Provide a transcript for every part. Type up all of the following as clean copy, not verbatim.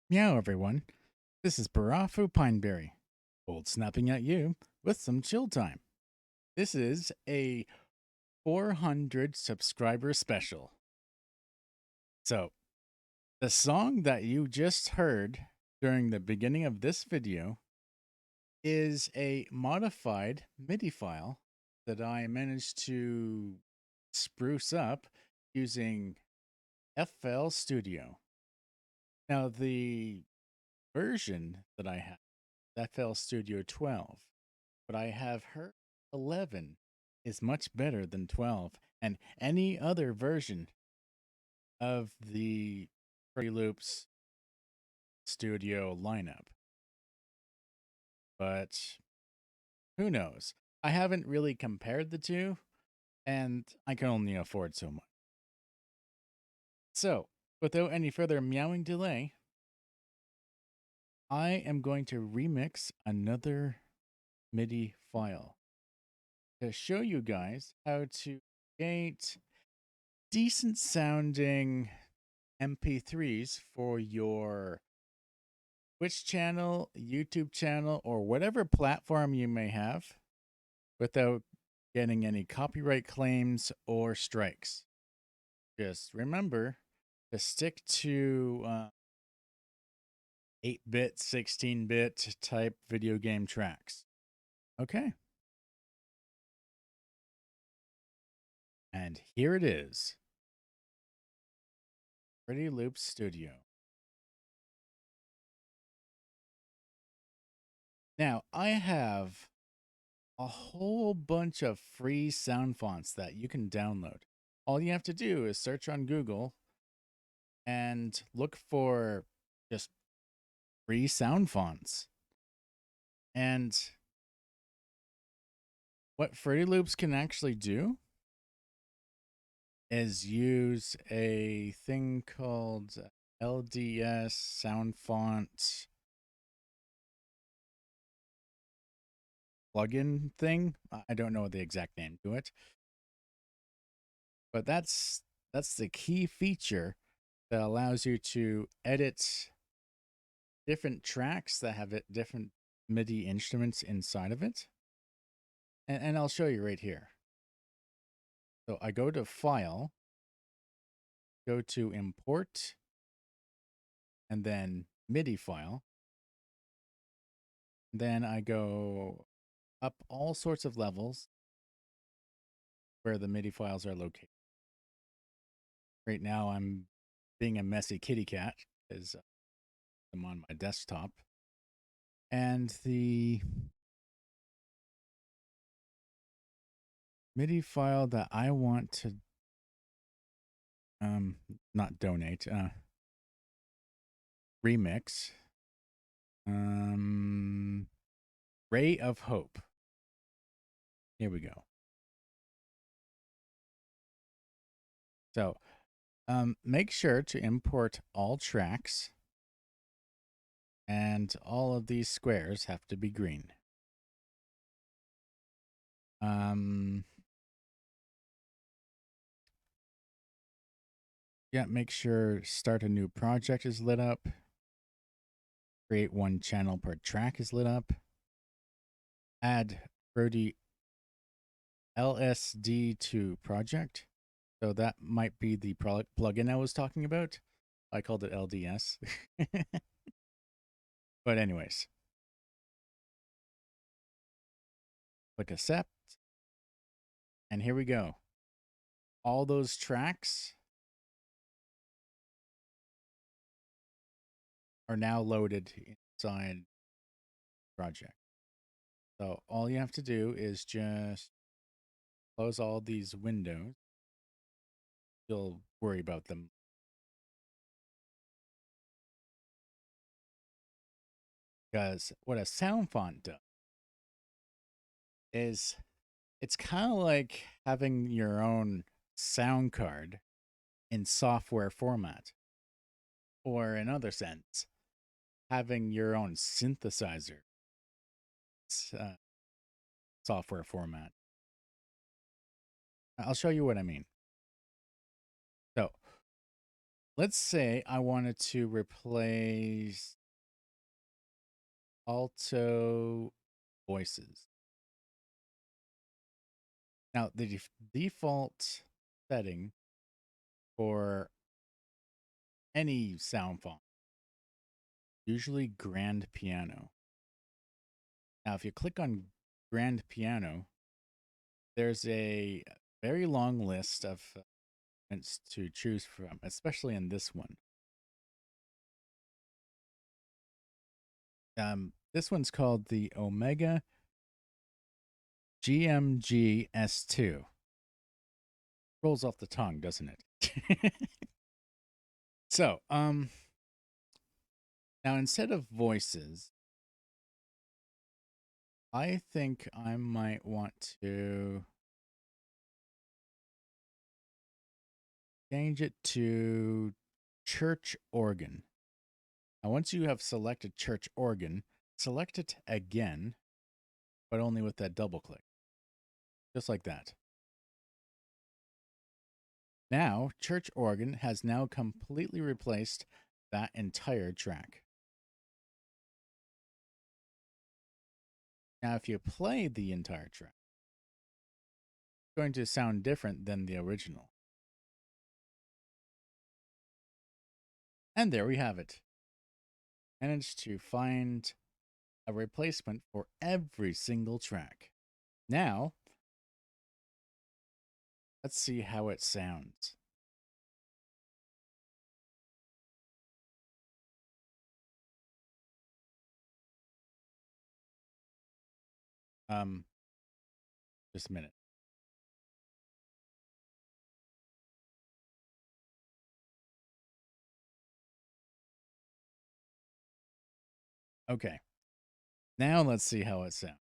Meow, everyone. This is Barafu Pineberry, old snapping at you with some chill time. This is a 400 subscriber special. So, the song that you just heard during the beginning of this video is a modified MIDI file that I managed to spruce up using FL Studio. Now, the version that I have, FL Studio 12, but I have heard 11 is much better than 12 and any other version of the Fruity Loops Studio lineup. But who knows? I haven't really compared the two, and I can only afford so much. So, without any further meowing delay, I am going to remix another MIDI file to show you guys how to create decent sounding MP3s for your Twitch channel, YouTube channel, or whatever platform you may have without getting any copyright claims or strikes. Just remember to stick to 8-bit, 16-bit type video game tracks. Okay. And here it is. Fruity Loops Studio. Now, I have a whole bunch of free sound fonts that you can download. All you have to do is search on Google and look for just free sound fonts. And what Fruity Loops can actually do is use a thing called LDS sound font plugin thing. I don't know the exact name to it, but that's the key feature that allows you to edit different tracks that have different MIDI instruments inside of it. And I'll show you right here. So I go to File, go to Import, and then MIDI file. Then I go up all sorts of levels where the MIDI files are located. Right now I'm being a messy kitty cat because I'm on my desktop. And the MIDI file that I want to not donate, remix, Ray of Hope. Here we go. So make sure to import all tracks, and all of these squares have to be green. Yeah, make sure start a new project is lit up. Create one channel per track is lit up. Add Fruity LSD to project. So that might be the plugin I was talking about. I called it LDS. But anyways, click accept. And here we go. All those tracks are now loaded inside project. So all you have to do is just close all these windows. You'll worry about them. Because what a sound font does is it's kind of like having your own sound card in software format, or in other sense, having your own synthesizer uh, software format. I'll show you what I mean. So let's say I wanted to replace alto voices. Now, the default setting for any sound font, usually grand piano. Now, if you click on grand piano, there's a very long list of fonts to choose from, especially in this one. This one's called the Omega GMG S2. Rolls off the tongue, doesn't it? So, now instead of voices, I think I might want to change it to church organ. Now, once you have selected church organ, select it again, but only with that double click. Just like that. Now, church organ has now completely replaced that entire track. Now, if you play the entire track, it's going to sound different than the original. And there we have it. Managed to find a replacement for every single track. Now, let's see how it sounds. Just a minute. Okay. Now let's see how it sounds.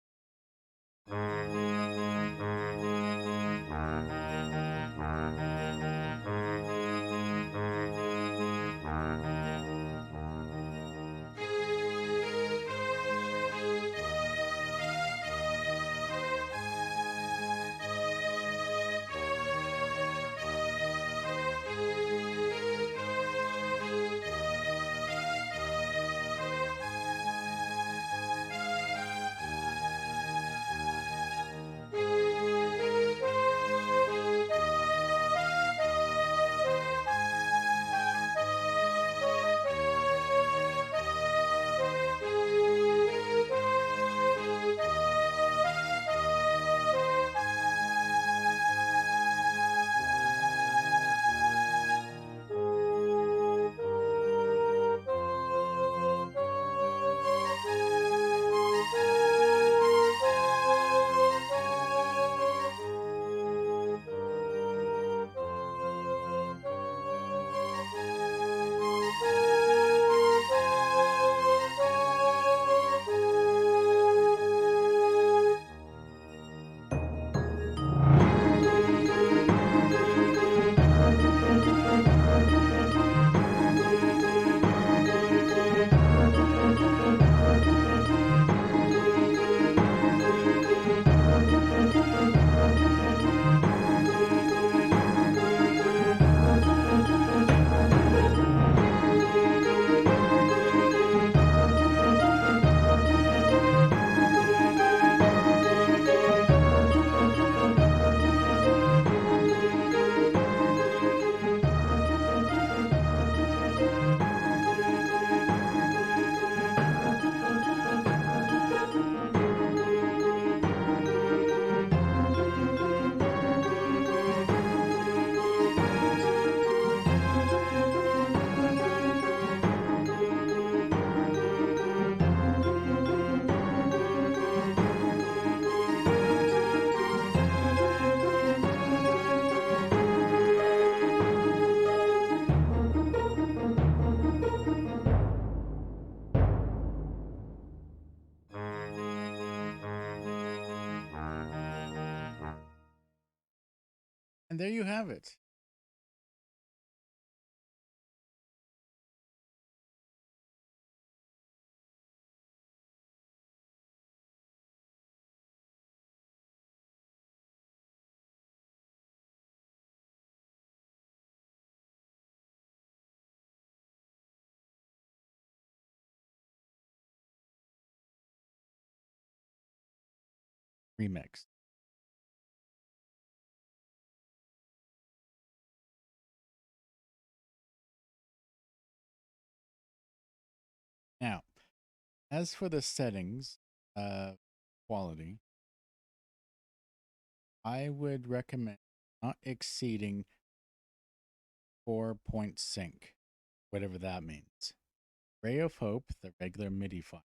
And there you have it. remix. Now, as for the settings, quality, I would recommend not exceeding 4-point sync, whatever that means. Ray of Hope, the regular MIDI file.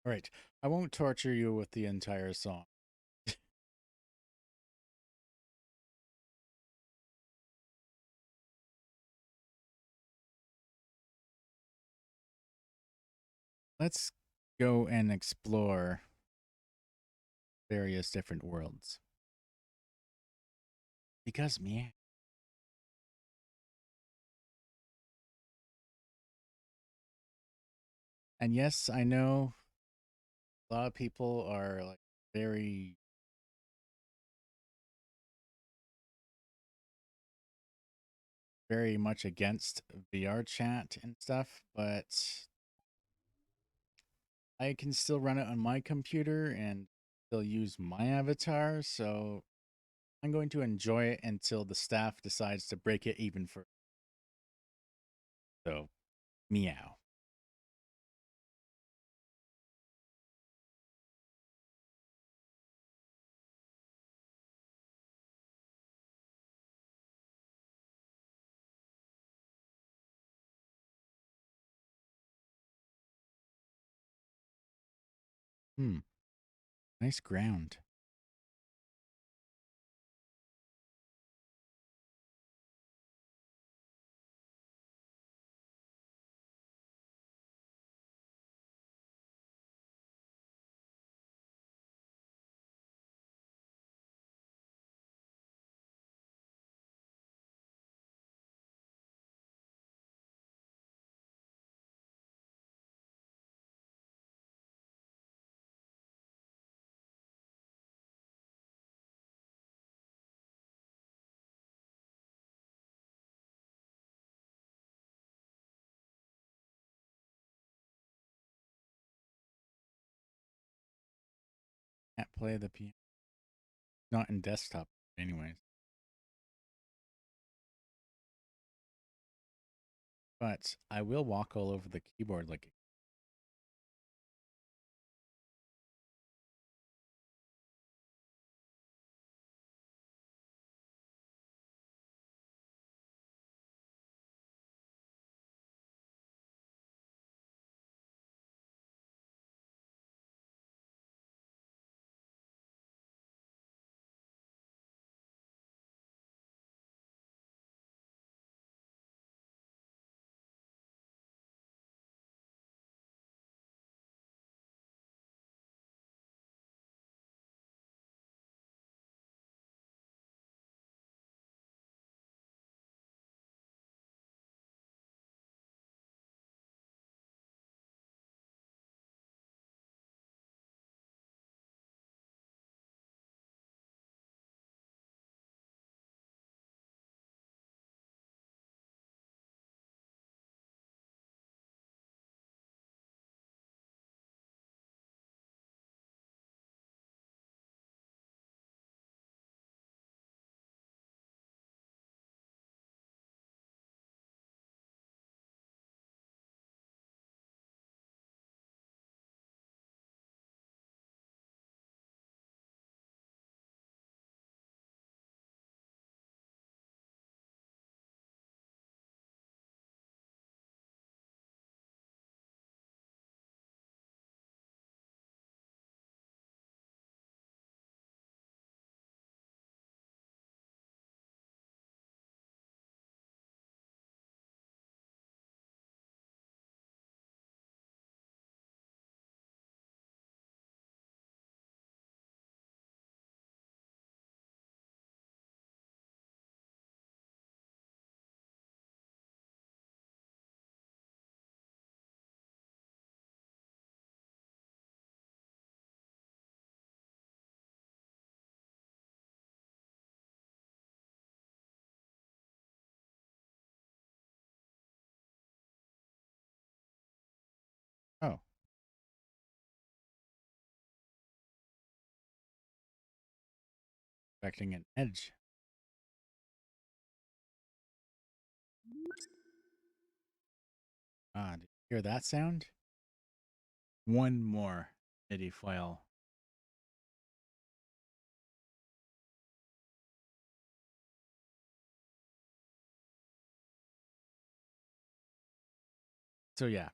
All right, I won't torture you with the entire song. Let's go and explore various different worlds. Because me. And yes, I know a lot of people are like very very much against VR chat and stuff, but I can still run it on my computer and still use my avatar, so I'm going to enjoy it until the staff decides to break it even further. So, meow. Hmm, nice ground. Can't play the piano. Not in desktop, anyways. But I will walk all over the keyboard like expecting an edge. Ah, did you hear that sound? One more MIDI file. So yeah,